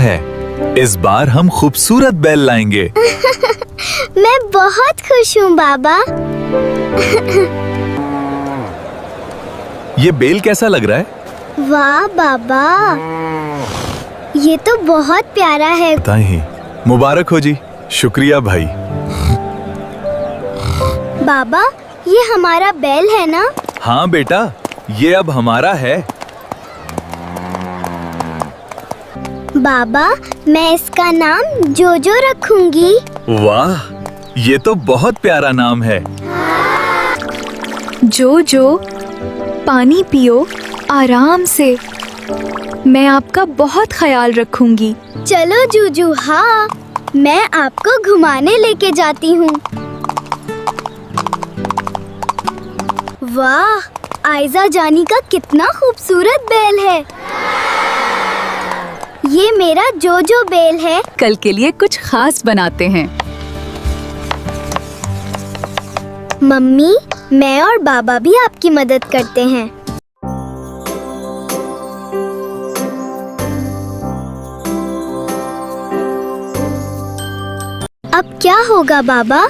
है। इस बार हम खूबसूरत बैल लाएंगे। मैं बहुत खुश हूँ बाबा। ये बेल कैसा लग रहा है? वाह बाबा, ये तो बहुत प्यारा है। ताही मुबारक हो जी। शुक्रिया भाई। बाबा, ये हमारा बैल है ना? हाँ बेटा, ये अब हमारा है। बाबा, मैं इसका नाम जोजो रखूंगी। वाह, ये तो बहुत प्यारा नाम है। जोजो, पानी पियो आराम से। मैं आपका बहुत ख्याल रखूंगी। चलो जूजू, हाँ, मैं आपको घुमाने लेके जाती हूँ। वाह, आयजा जानी का कितना खूबसूरत बैल है। ये मेरा जोजो बैल है। कल के लिए कुछ खास बनाते हैं। मम्मी, मैं और बाबा भी आपकी मदद करते हैं। अब क्या होगा बाबा?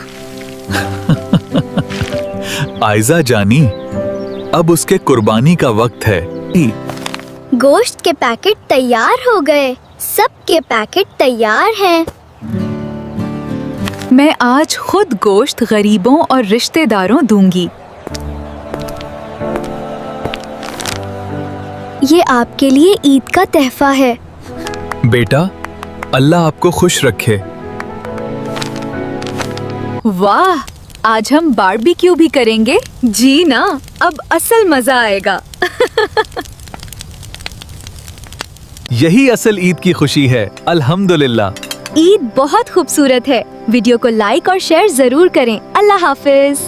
आयजा जानी, अब उसके कुर्बानी का वक्त है। गोश्त के पैकेट तैयार हो गए। सबके पैकेट तैयार हैं। मैं आज खुद गोश्त गरीबों और रिश्तेदारों दूंगी। ये आपके लिए ईद का तोहफा है। बेटा, अल्लाह आपको खुश रखे। वाह, आज हम बारबेक्यू भी करेंगे। जी ना, अब असल मजा आएगा। यही असल ईद की खुशी है। अल्हम्दुलिल्लाह। ईद बहुत खूबसूरत है। वीडियो को लाइक और शेयर जरूर करें। अल्लाह हाफिज।